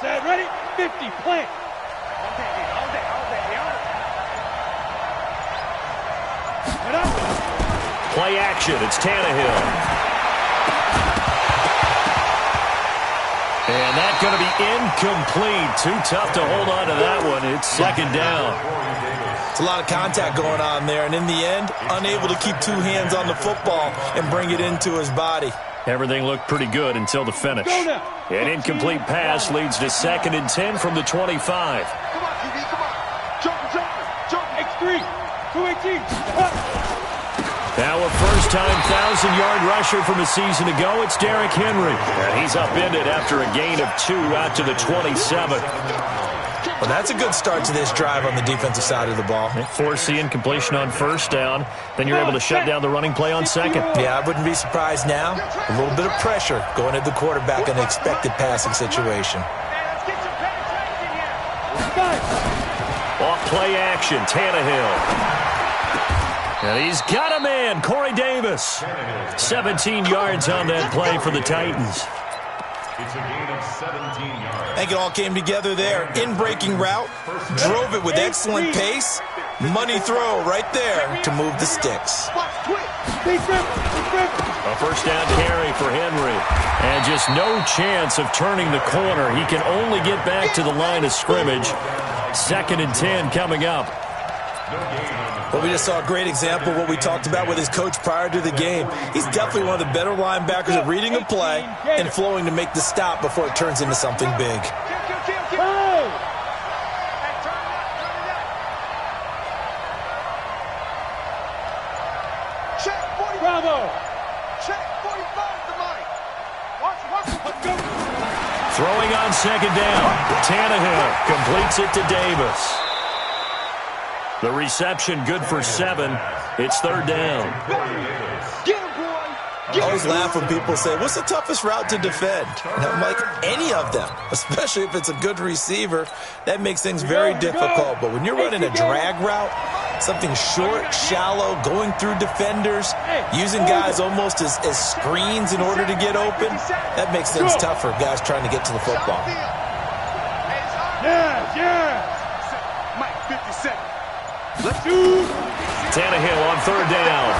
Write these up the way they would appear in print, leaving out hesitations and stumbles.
Set, ready, 50, plant. Play action, it's Tannehill. And that's going to be incomplete. Too tough to hold on to that one. It's second down. It's a lot of contact going on there, and in the end, unable to keep two hands on the football and bring it into his body. Everything looked pretty good until the finish. An incomplete pass leads to 2nd and 10 from the 25. Come on, QB, come on. Jump. X3, 218. Now a first-time 1,000-yard rusher from a season ago, it's Derrick Henry. And he's upended after a gain of 2 out to the 27. Well, that's a good start to this drive on the defensive side of the ball. They force the incompletion on first down. Then you're able to shut down the running play on second. Yeah, I wouldn't be surprised now. A little bit of pressure going at the quarterback in an expected passing situation. Off play action, Tannehill. And he's got a man, Corey Davis. 17 yards on that play for the Titans. It's a gain of 17 yards. I think it all came together there. In-breaking route, drove it with excellent pace. Money throw right there to move the sticks. A first down carry for Henry. And just no chance of turning the corner. He can only get back to the line of scrimmage. 2nd and 10 coming up. Well, we just saw a great example of what we talked about with his coach prior to the game. He's definitely one of the better linebackers at reading a play and flowing to make the stop before it turns into something big. Bravo. Throwing on second down. Tannehill completes it to Davis. The reception good for 7. It's 3rd down. I always laugh when people say, what's the toughest route to defend? And I'm like, any of them, especially if it's a good receiver. That makes things very difficult. But when you're running a drag route, something short, shallow, going through defenders, using guys almost as screens in order to get open, that makes things tough for guys trying to get to the football. Yeah. Mike, 57. Let's do. Tannehill on 3rd down.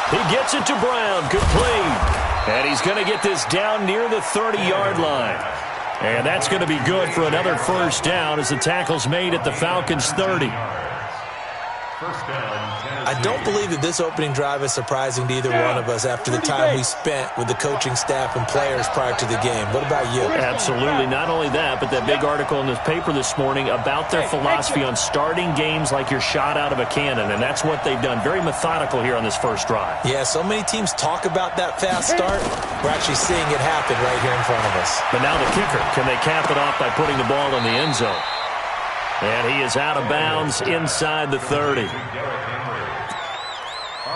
He gets it to Brown, complete. And he's going to get this down near the 30-yard line. And that's going to be good for another first down as the tackle's made at the Falcons' 30. I don't believe that this opening drive is surprising to either one of us after the time we spent with the coaching staff and players prior to the game. What about you? Absolutely. Not only that, but that big article in the paper this morning about their philosophy on starting games like you're shot out of a cannon, and that's what they've done. Very methodical here on this first drive. Yeah, so many teams talk about that fast start. We're actually seeing it happen right here in front of us. But now the kicker. Can they cap it off by putting the ball in the end zone? And he is out of bounds inside the 30.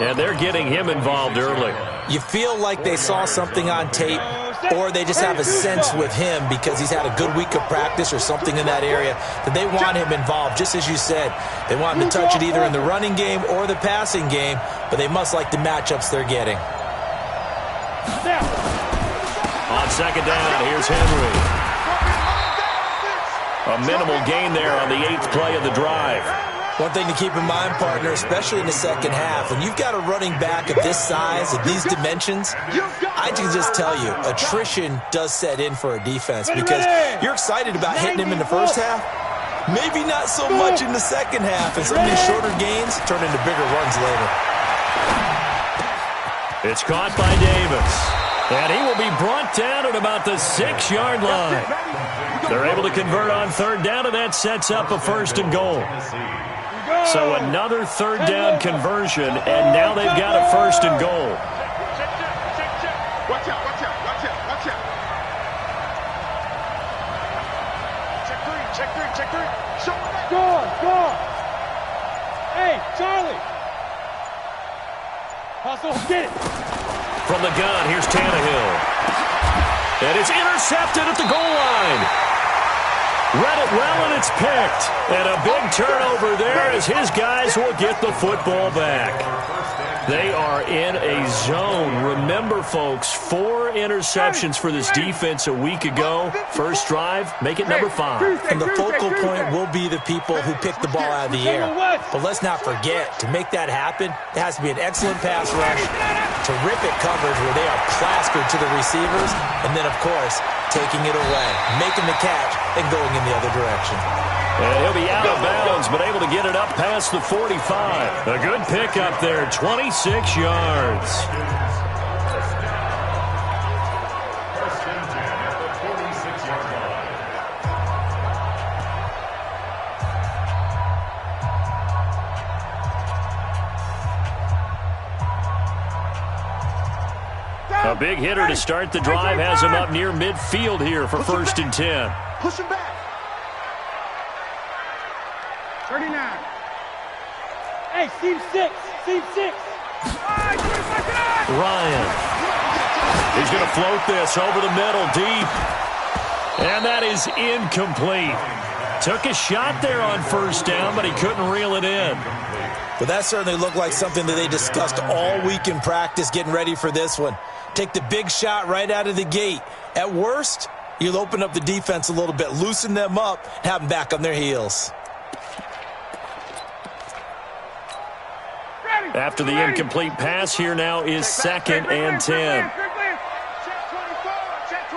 And they're getting him involved early. You feel like they saw something on tape, or they just have a sense with him because he's had a good week of practice or something in that area that they want him involved. Just as you said, they want him to touch it either in the running game or the passing game, but they must like the matchups they're getting. On second down, here's Henry. A minimal gain there on the 8th play of the drive. One thing to keep in mind, partner, especially in the second half, when you've got a running back of this size, of these dimensions, I can just tell you, attrition does set in for a defense because you're excited about hitting him in the first half, maybe not so much in the second half, and some of these shorter gains turn into bigger runs later. It's caught by Davis, and he will be brought down at about the 6-yard line. They're able to convert on 3rd down, and that sets up a 1st and goal. So another 3rd down conversion, and now they've got a 1st and goal. Watch out. Check three. Show me that. Go. Hey, Charlie. Hustle, get it. From the gun, here's Tannehill. And it's intercepted at the goal line. Read it well, and it's picked. And a big turnover there as his guys will get the football back. They are in a zone. Remember, folks, 4 interceptions for this defense a week ago. First drive, make it number 5. And the focal point will be the people who pick the ball out of the air. But let's not forget, to make that happen, there has to be an excellent pass rush, terrific coverage where they are plastered to the receivers, and then, of course, taking it away, making the catch, and going in the other direction. And he'll be out of bounds, but able to get it up past the 45. A good pickup there, 26 yards. First and 10 at the 46-yard line. A big hitter to start the drive has him up near midfield here for first and 10. Push him back. 39. Hey, seam 6. Seam 6. Ryan. He's going to float this over the middle, deep. And that is incomplete. Took a shot there on first down, but he couldn't reel it in. But that certainly looked like something that they discussed all week in practice getting ready for this one. Take the big shot right out of the gate. At worst, you'll open up the defense a little bit, loosen them up, and have them back on their heels. After the incomplete pass, here now is second and 10.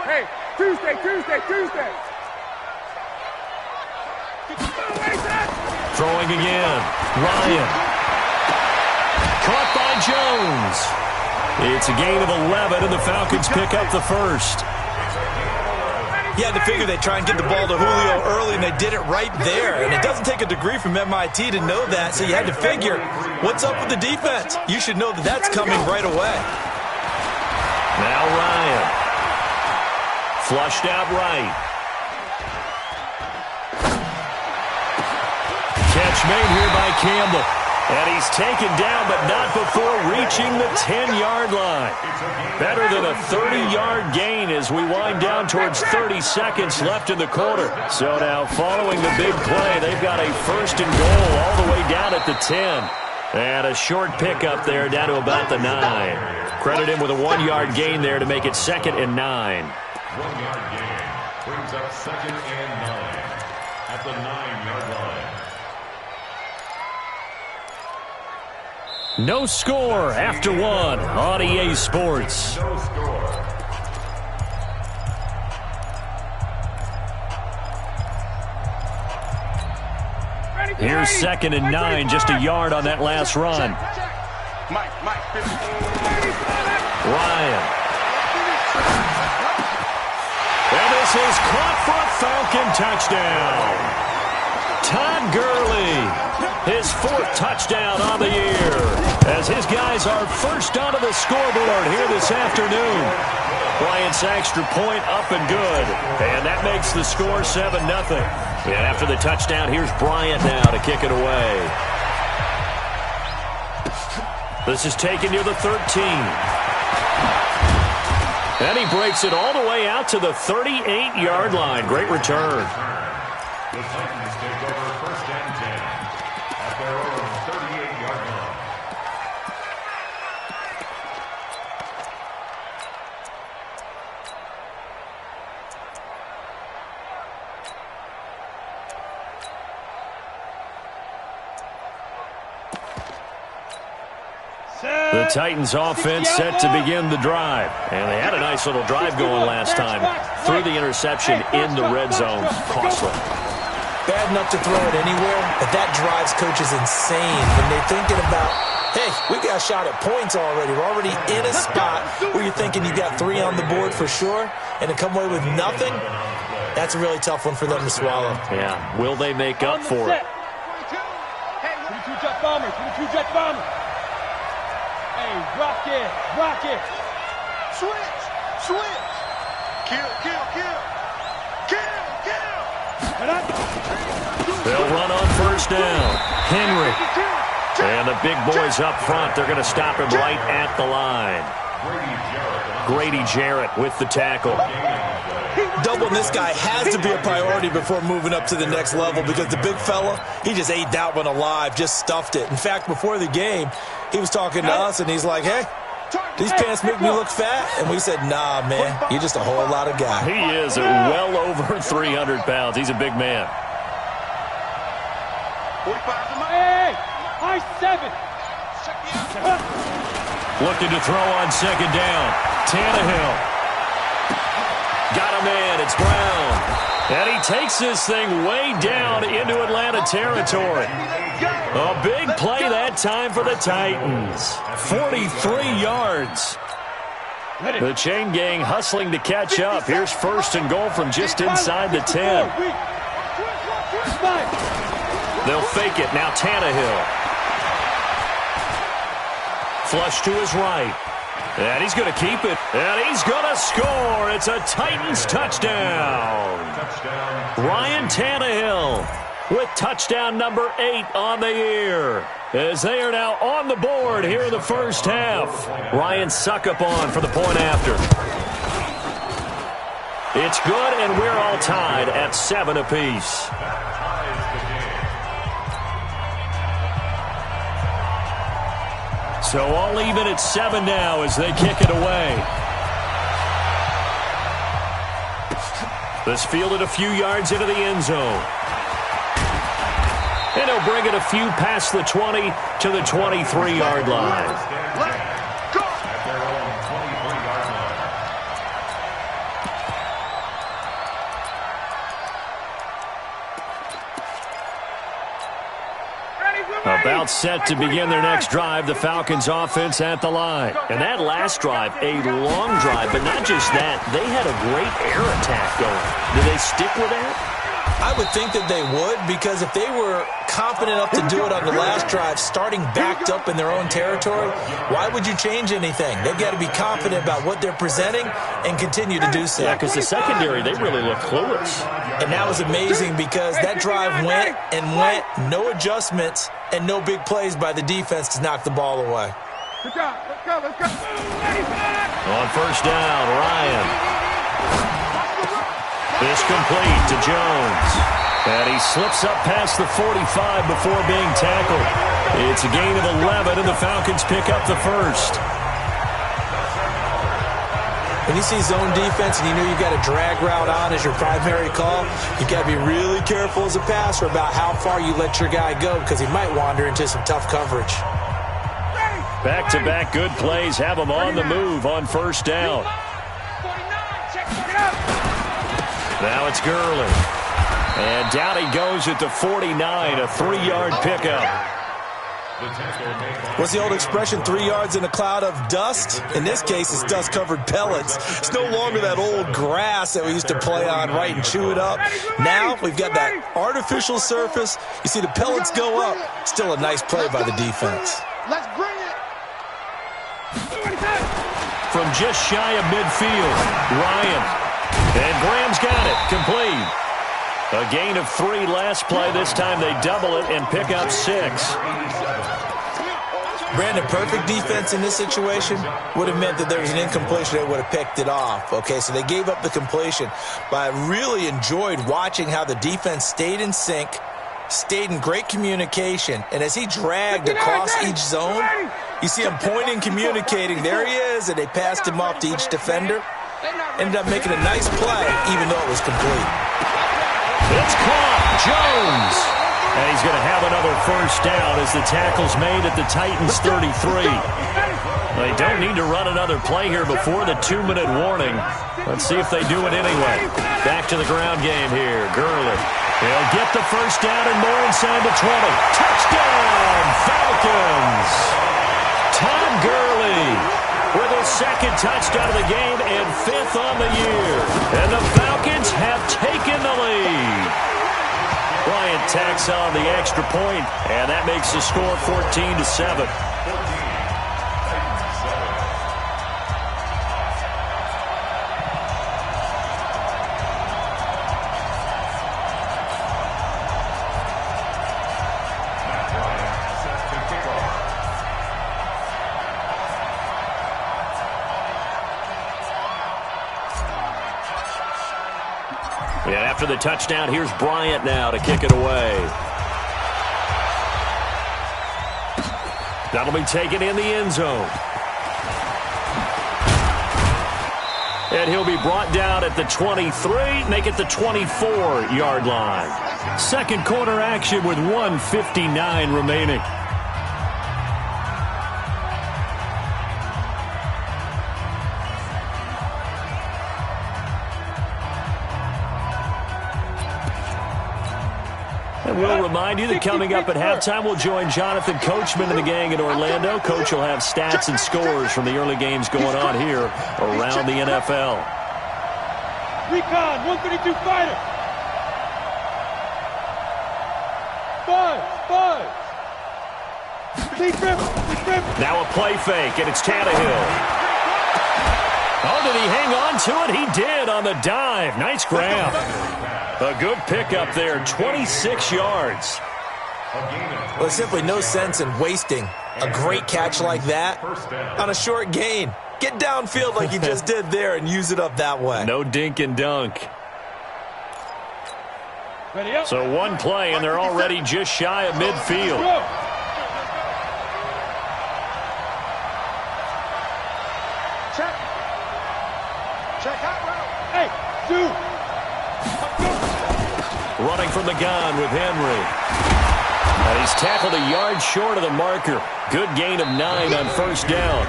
Hey, Tuesday. Throwing again. Ryan. Caught by Jones. It's a gain of 11, and the Falcons pick up the first. You had to figure they'd try and get the ball to Julio early, and they did it right there. And it doesn't take a degree from MIT to know that, so you had to figure, what's up with the defense? You should know that that's coming right away. Now Ryan. Flushed out right. Catch made here by Campbell. And he's taken down, but not before reaching the 10-yard line. Better than a 30-yard gain as we wind down towards 30 seconds left in the quarter. So now following the big play, they've got a first and goal all the way down at the 10. And a short pickup there down to about the 9. Credit him with a 1-yard gain there to make it second and 9. 1-yard gain brings up second and 9 at the 9-yard line. No score after 1 on EA Sports. No score. Here's second and 9, just a yard on that last run. Ryan. And this is caught for a Falcon touchdown. Todd Gurley, his 4th touchdown on the year, as his guys are first onto the scoreboard here this afternoon. Bryant's extra point up and good, and that makes the score 7-0. And after the touchdown, here's Bryant now to kick it away. This is taken near the 13. And he breaks it all the way out to the 38-yard line. Great return. The Titans take over first and 10 at their own 38-yard line. The Titans offense set to begin the drive. And they had a nice little drive going last time. Threw the interception in the red zone. Costly. Bad enough to throw it anywhere, but that drives coaches insane when they're thinking about, hey, we got a shot at points already. We're already in a spot where you're thinking you got 3 on the board for sure, and to come away with nothing, that's a really tough one for them to swallow. Yeah, will they make up for it? 22 jet bombers, 22 jet bombers. Hey, rock it. Switch. Kill. They'll run on first down. Henry. And the big boys up front, they're going to stop him right at the line. Grady Jarrett with the tackle. doubling this guy has to be a priority before moving up to the next level because the big fella, he just ate that one alive, just stuffed it. In fact, before the game, he was talking to us, and he's like, hey, these pants make me look fat. And we said, nah, man, you're just a whole lot of guy. He is well over 300 pounds. He's a big man. Hey, high 7. Looking to throw on second down. Tannehill. Got a man. It's Brown. And he takes this thing way down into Atlanta territory. A big play that time for the Titans. 43 yards. The chain gang hustling to catch up. Here's first and goal from just inside the 10. They'll fake it. Now Tannehill. Flush to his right. And he's going to keep it. And he's going to score. It's a Titans touchdown. Ryan Tannehill with touchdown number 8 on the year. As they are now on the board here in the first half. Ryan suck up on for the point after. It's good, and we're all tied at 7 apiece. So all even at 7 now as they kick it away. This fielded a few yards into the end zone. And he'll bring it a few past the 20 to the 23-yard line. About set to begin their next drive, the Falcons offense at the line. And that last drive, a long drive, but not just that. They had a great air attack going. Do they stick with that? I would think that they would, because if they were confident enough to do it on the last drive, starting backed up in their own territory, why would you change anything? They've got to be confident about what they're presenting and continue to do so. Yeah, because the secondary, they really look clueless. And that was amazing because that drive went and went, no adjustments, and no big plays by the defense to knock the ball away. Good job. Let's go. Let's go. On first down, Ryan. This complete to Jones. And he slips up past the 45 before being tackled. It's a gain of 11, and the Falcons pick up the first. When you see zone defense and you know you've got a drag route on as your primary call, you've got to be really careful as a passer about how far you let your guy go because he might wander into some tough coverage. Back-to-back good plays have him on the move on first down. Now it's Gurley. And down he goes at the 49, a 3-yard pickup. What's the old expression, 3 yards in a cloud of dust? In this case, it's dust-covered pellets. It's no longer that old grass that we used to play on, right, and chew it up. Now we've got that artificial surface. You see the pellets go up. Still a nice play by the defense. Let's bring it. From just shy of midfield, Ryan. And Graham's got it, complete. A gain of 3 last play. This time they double it and pick up 6. Brandon, perfect defense in this situation would have meant that there was an incompletion that would have picked it off. Okay, so they gave up the completion. But I really enjoyed watching how the defense stayed in sync, stayed in great communication, and as he dragged across each zone, you see him pointing, communicating. There he is, and they passed him off to each defender. Ended up making a nice play, even though it was complete. It's caught. Jones. And he's going to have another first down as the tackle's made at the Titans' 33. They don't need to run another play here before the 2-minute warning. Let's see if they do it anyway. Back to the ground game here. Gurley. He'll get the first down and more inside the 20. Touchdown, Falcons. Todd Gurley with his second touchdown of the game and 5th on the year. And the Falcons have taken the lead. Bryant tacks on the extra point, and that makes the score 14-7. And after the touchdown, here's Bryant now to kick it away. That'll be taken in the end zone. And he'll be brought down at the 23, make it the 24-yard line. Second quarter action with 1:59 remaining. And we'll remind you that coming up at halftime, we'll join Jonathan Coachman and the gang in Orlando. Coach will have stats and scores from the early games going on here around the NFL. Recon, 132 fighter. Five. Now a play fake, and it's Tannehill. Oh, did he hang on to it? He did on the dive. Nice grab. A good pickup there, 26 yards. Well, there's simply no sense in wasting a great catch like that on a short gain. Get downfield like you just did there and use it up that way. No dink and dunk. Ready up. So one play, and they're already just shy of midfield. Go. Check out route. Hey, two. Running from the gun with Henry. And he's tackled a yard short of the marker. Good gain of 9 on first down.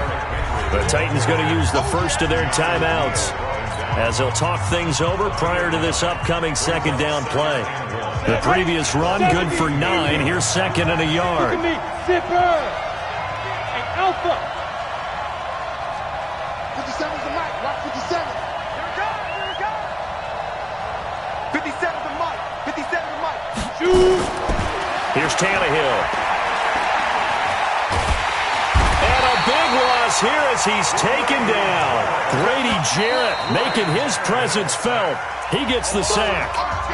The Titans going to use the first of their timeouts as they'll talk things over prior to this upcoming second down play. The previous run, good for 9. Here's second and a yard. Look at me. Zipper. Hey, Alpha. 57's the mic. Watch 57. Here we go. 57's the mic. 57's the mic. Shoot. Here's Tannehill. And a big loss here as he's taken down. Grady Jarrett making his presence felt. He gets the sack.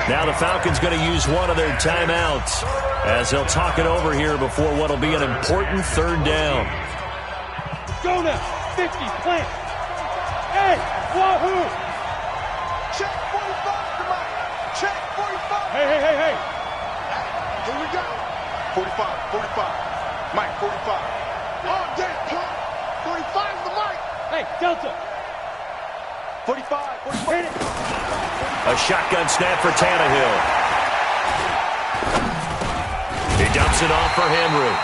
Now the Falcons going to use one of their timeouts as they'll talk it over here before what will be an important third down. Go now. 50. Plant. Hey, wahoo. Check 45 the mic. Check 45. Hey. Here we go. 45. Mike, 45. Oh, damn, plot. 45's the mic. Hey, Delta. 45. Hit it. A shotgun snap for Tannehill. He dumps it off for Henry.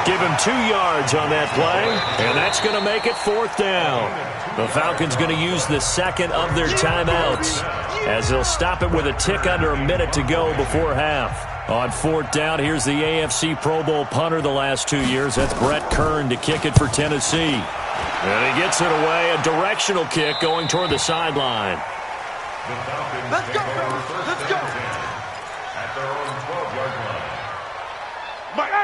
Give him 2 yards on that play, and that's going to make it fourth down. The Falcons going to use the second of their timeouts as they'll stop it with a tick under a minute to go before half. On fourth down, here's the AFC Pro Bowl punter the last 2 years. That's Brett Kern to kick it for Tennessee. And he gets it away, a directional kick going toward the sideline. Let's go, let's go. At their own 12-yard line.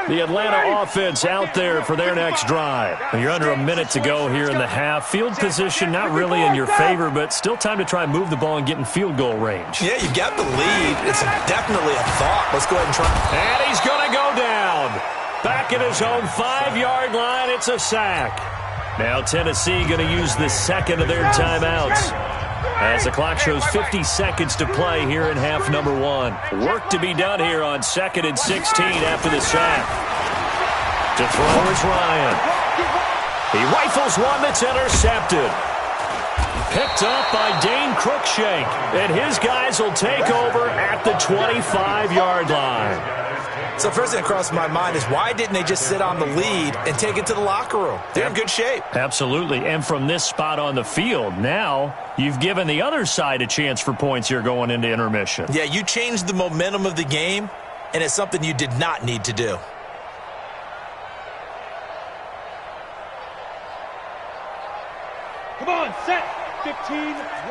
The Atlanta offense out there for their next drive. You're under a minute to go here in the half. Field position not really in your favor, but still time to try and move the ball and get in field goal range. Yeah, you got the lead. It's definitely a thought. Let's go ahead and try. And he's going to go down. Back at his own 5-yard line, it's a sack. Now Tennessee going to use the second of their timeouts as the clock shows 50 seconds to play here in half number 1. Work to be done here on 2nd and 16 after the sack. To throw is Ryan. He rifles one that's intercepted. Picked up by Dane Cruikshank, and his guys will take over at the 25-yard line. So first thing that crossed my mind is why didn't they just sit on the lead and take it to the locker room? They're in good shape. Absolutely, and from this spot on the field, now you've given the other side a chance for points here going into intermission. Yeah, you changed the momentum of the game, and it's something you did not need to do. Come on, set. 15,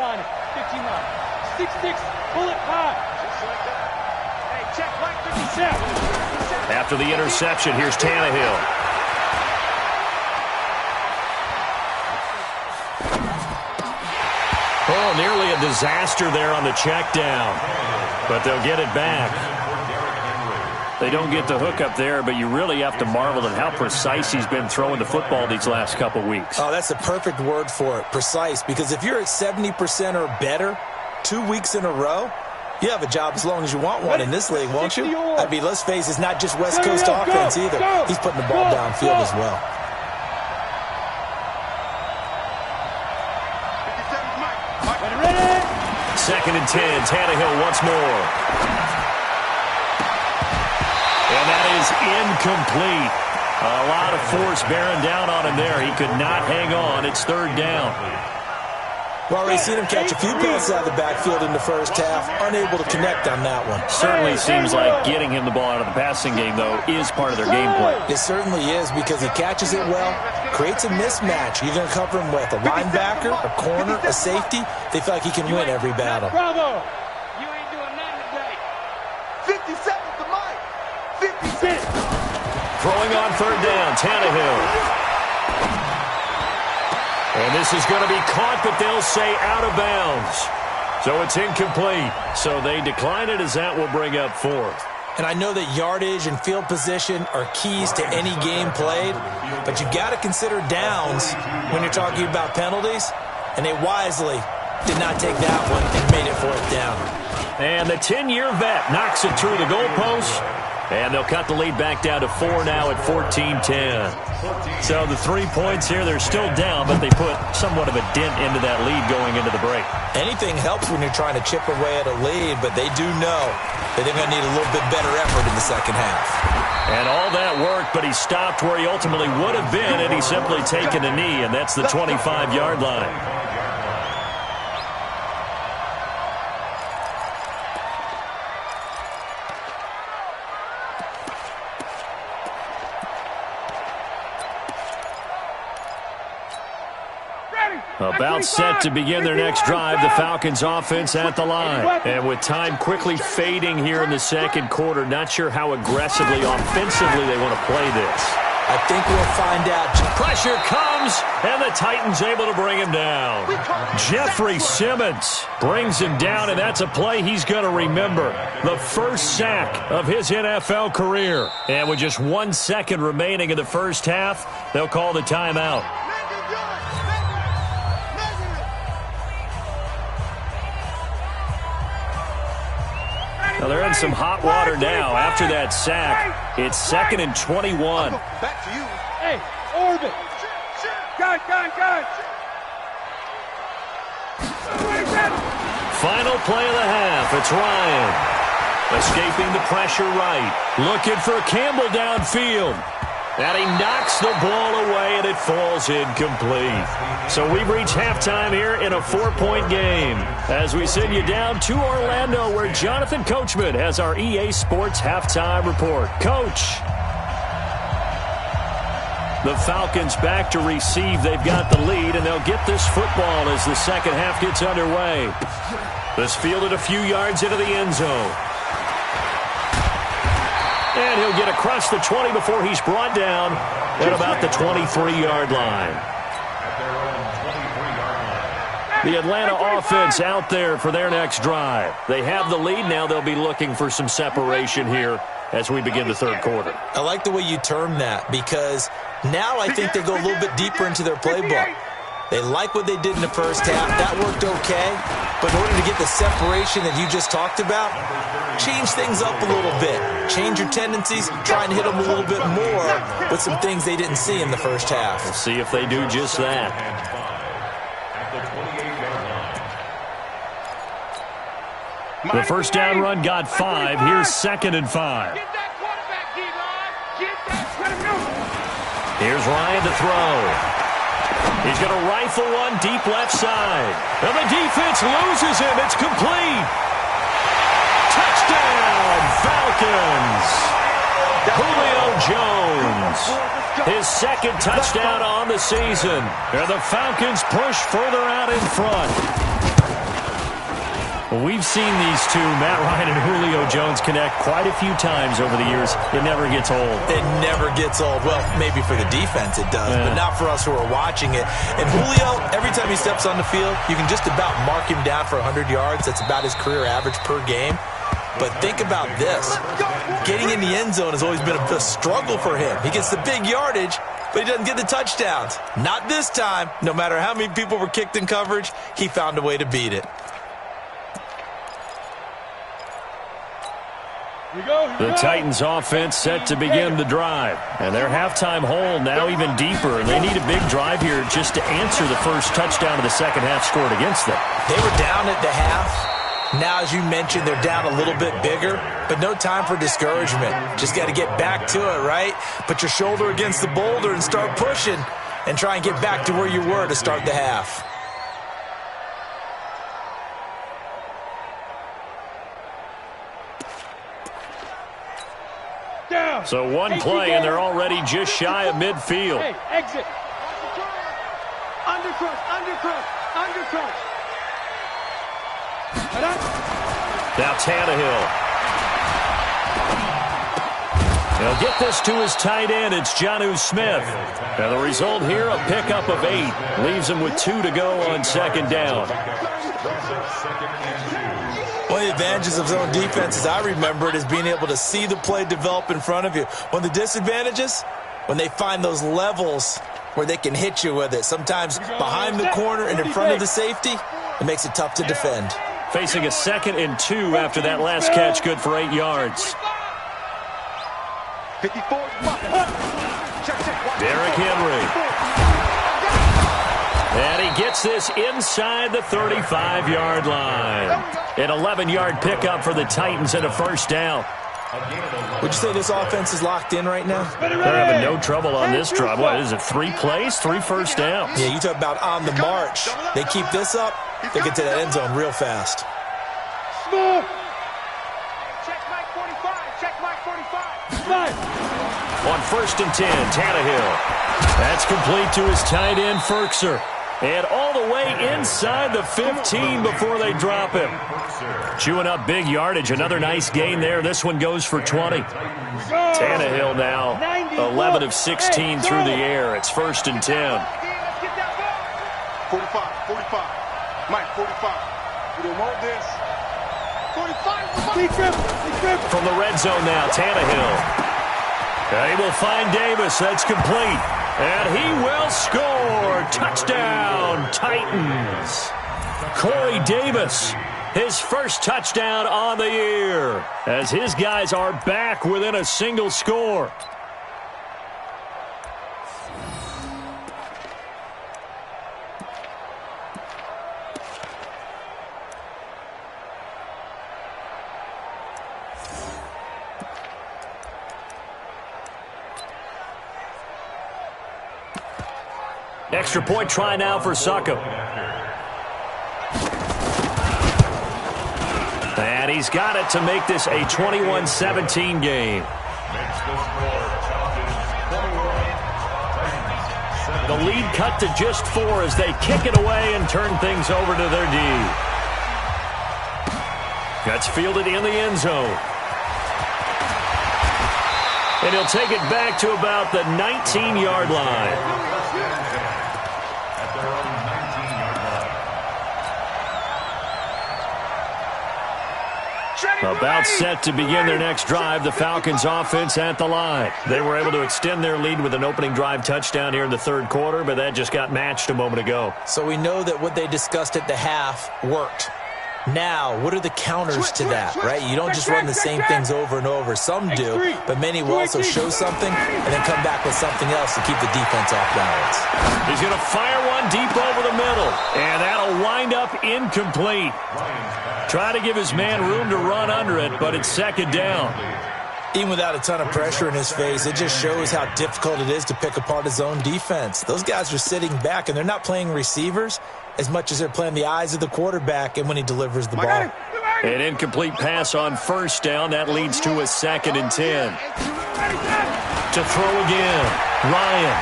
line it. 15 line. 6-6, bullet high. Just like that. Hey, check right 57. After the interception, here's Tannehill. Oh, nearly a disaster there on the check down, but they'll get it back. They don't get the hook up there, but you really have to marvel at how precise he's been throwing the football these last couple weeks. Oh, that's the perfect word for it, precise, because if you're at 70% or better, 2 weeks in a row? You have a job as long as you want one in this league, won't you? I mean, let's face it, it's not just West Coast offense either. He's putting the ball downfield as well. Second and 10, Tannehill once more. And that is incomplete. A lot of force bearing down on him there. He could not hang on. It's third down. We've already seen him catch a few passes out of the backfield in the first half. Unable to connect on that one. Certainly seems like getting him the ball out of the passing game, though, is part of their game plan. It certainly is because he catches it well, creates a mismatch. You're going to cover him with a linebacker, a corner, a safety. They feel like he can win every battle. Bravo! You ain't doing nothing today. 50 seconds to Mike. 50 seconds. Throwing on third down, Tannehill. And this is going to be caught, but they'll say out of bounds. So it's incomplete. So they decline it as that will bring up fourth. And I know that yardage and field position are keys to any game played, but you've got to consider downs when you're talking about penalties. And they wisely did not take that one and made it fourth down. And the 10-year vet knocks it through the goalpost. And they'll cut the lead back down to 4 now at 14-10. So the 3 points here, they're still down, but they put somewhat of a dent into that lead going into the break. Anything helps when you're trying to chip away at a lead, but they do know that they're going to need a little bit better effort in the second half. And all that worked, but he stopped where he ultimately would have been, and he's simply taken a knee, and that's the 25-yard line. About set to begin their next drive, the Falcons offense at the line. And with time quickly fading here in the second quarter, not sure how aggressively, offensively they want to play this. I think we'll find out. Pressure comes, and the Titans able to bring him down. Jeffrey Simmons brings him down, and that's a play he's going to remember. The first sack of his NFL career. And with just 1 second remaining in the first half, they'll call the timeout. Well, they're in some hot water now. After that sack, it's 2nd and 21. Back to you. Hey, orbit. Gun. Final play of the half. It's Ryan. Escaping the pressure right. Looking for Campbell downfield. And he knocks the ball away, and it falls incomplete. So we've reached halftime here in a 4-point game. As we send you down to Orlando, where Jonathan Coachman has our EA Sports halftime report. Coach. The Falcons back to receive. They've got the lead, and they'll get this football as the second half gets underway. This fielded a few yards into the end zone. And he'll get across the 20 before he's brought down at about the 23-yard line. The Atlanta offense out there for their next drive. They have the lead. Now they'll be looking for some separation here as we begin the third quarter. I like the way you term that because now I think they go a little bit deeper into their playbook. They like what they did in the first half. That worked okay. But in order to get the separation that you just talked about, change things up a little bit. Change your tendencies. Try and hit them a little bit more with some things they didn't see in the first half. We'll see if they do just that. The first down run got 5. Here's 2nd and 5. Here's Ryan to throw. He's going to rifle one deep left side. And the defense loses him. It's complete. Touchdown, Falcons. Julio Jones. His second touchdown on the season. And the Falcons push further out in front. We've seen these two, Matt Ryan and Julio Jones, connect quite a few times over the years. It never gets old. It never gets old. Well, maybe for the defense it does, but not for us who are watching it. And Julio, every time he steps on the field, you can just about mark him down for 100 yards. That's about his career average per game. But think about this. Getting in the end zone has always been a struggle for him. He gets the big yardage, but he doesn't get the touchdowns. Not this time. No matter how many people were kicked in coverage, he found a way to beat it. The Titans offense set to begin the drive. And their halftime hole now even deeper. And they need a big drive here just to answer the first touchdown of the second half scored against them. They were down at the half. Now, as you mentioned, they're down a little bit bigger, but no time for discouragement. Just got to get back to it, right? Put your shoulder against the boulder and start pushing and try and get back to where you were to start the half. So one play, and they're already just shy of midfield. Hey, exit. Undercross, undercross, undercross. Now Tannehill. He'll get this to his tight end. It's Jonnu Smith. And the result here, a pickup of 8. Leaves him with 2 to go on second down. One of the advantages of zone defense, as I remember it, is being able to see the play develop in front of you. One of the disadvantages, when they find those levels where they can hit you with it. Sometimes behind the corner and in front of the safety, it makes it tough to defend. Facing a 2nd and 2 after that last catch, good for 8 yards. 54. Derrick Henry. And he gets this inside the 35-yard line. An 11-yard pickup for the Titans and a first down. Would you say this offense is locked in right now? They're having no trouble on this drive. What is it, 3 plays, 3 first downs? Yeah, you talk about on the march. They keep this up, they get to that end zone real fast. Check Mike 45. Check Mike 45. On 1st and 10, Tannehill. That's complete to his tight end, Ferkser. And all the way inside the 15 before they drop him. Chewing up big yardage. Another nice gain there. This one goes for 20. Tannehill now 11 of 16 through the air. It's 1st and 10. 45. Mike, 45. You don't want this. 45. From the red zone now, Tannehill. He will find Davis. That's complete. And he will score. Touchdown, Titans. Corey Davis, his first touchdown on the year, as his guys are back within a single score. Extra point try now for Succop. And he's got it to make this a 21-17 game. The lead cut to just 4 as they kick it away and turn things over to their D. That's fielded in the end zone. And he'll take it back to about the 19-yard line. About set to begin their next drive, the Falcons offense at the line. They were able to extend their lead with an opening drive touchdown here in the 3rd quarter, but that just got matched a moment ago. So we know that what they discussed at the half worked. Now, what are the counters to that, right? You don't just run the same things over and over. Some do, but many will also show something and then come back with something else to keep the defense off balance. He's going to fire one deep over the middle, and that'll wind up incomplete. Try to give his man room to run under it, but it's 2nd down. Even without a ton of pressure in his face, it just shows how difficult it is to pick apart his own defense. Those guys are sitting back, and they're not playing receivers as much as they're playing the eyes of the quarterback and when he delivers the ball. An incomplete pass on 1st down. That leads to a 2nd and 10. To throw again. Ryan.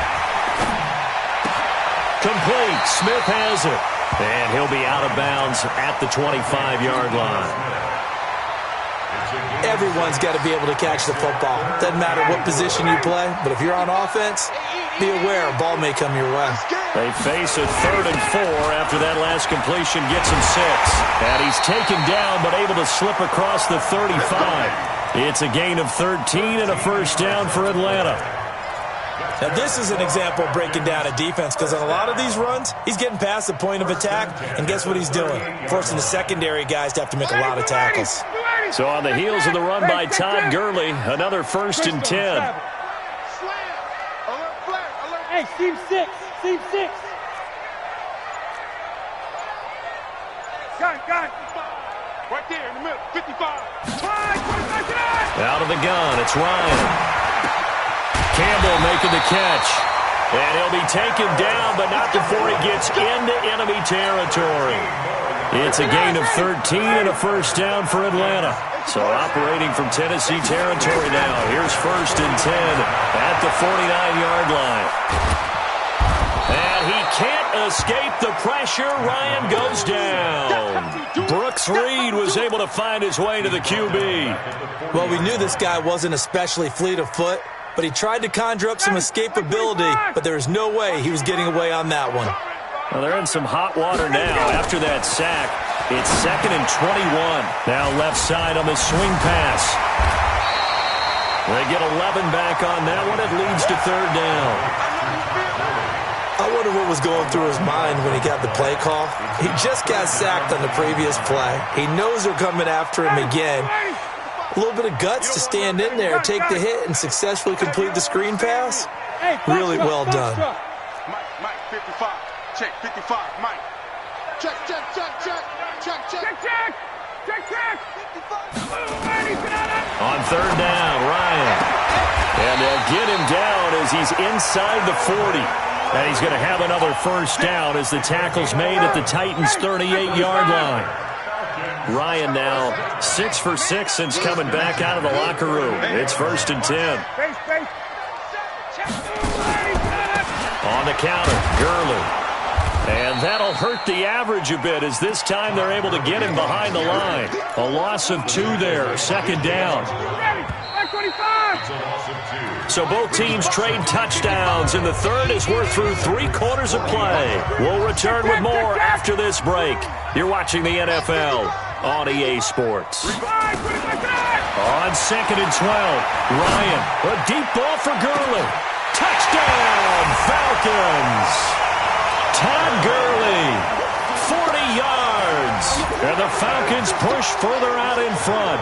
Complete. Smith has it. And he'll be out of bounds at the 25-yard line. Everyone's got to be able to catch the football. Doesn't matter what position you play, but if you're on offense, be aware a ball may come your way. They face a 3rd and 4 after that last completion gets him 6. And he's taken down but able to slip across the 35. It's a gain of 13 and a first down for Atlanta. Now, this is an example of breaking down a defense because on a lot of these runs, he's getting past the point of attack, and guess what he's doing? Forcing the secondary guys to have to make a lot of tackles. So on the heels of the run by Todd Gurley, another 1st and 10. Hey, seam 6. Seam 6. Got it. Right there in the middle. 55. Out of the gun, it's Ryan. Campbell making the catch. And he'll be taken down, but not before he gets into enemy territory. It's a gain of 13 and a 1st down for Atlanta. So operating from Tennessee territory now. Here's 1st and 10 at the 49-yard line. And he can't escape the pressure. Ryan goes down. Brooks Reed was able to find his way to the QB. Well, we knew this guy wasn't especially fleet of foot, but he tried to conjure up some escapability, but there was no way he was getting away on that one. Well, they're in some hot water now after that sack. It's 2nd and 21. Now left side on the swing pass. They get 11 back on that one. It leads to 3rd down. I wonder what was going through his mind when he got the play call. He just got sacked on the previous play. He knows they're coming after him again. A little bit of guts to stand in there, take the hit, and successfully complete the screen pass. Really well done. Mike, 55. Check, 55. Mike. Check. On 3rd down, Ryan. And they'll get him down as he's inside the 40. And he's going to have another 1st down as the tackle's made at the Titans' 38-yard line. Ryan now 6 for 6 since coming back out of the locker room. It's 1st and 10. On the counter, Gurley. And that'll hurt the average a bit as this time they're able to get him behind the line. A loss of 2 there, 2nd down. So both teams trade touchdowns in the 3rd as we're through 3 quarters of play. We'll return with more after this break. You're watching the NFL on EA Sports. On 2nd and 12, Ryan, a deep ball for Gurley. Touchdown, Falcons! Todd Gurley, 40 yards. And the Falcons push further out in front.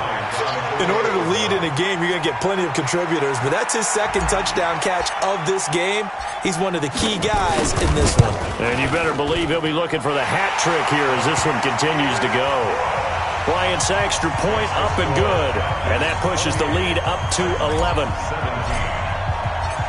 In order to lead in a game, you're going to get plenty of contributors, but that's his 2nd touchdown catch of this game. He's one of the key guys in this one. And you better believe he'll be looking for the hat trick here as this one continues to go. Bryant's extra point up and good. And that pushes the lead up to 11.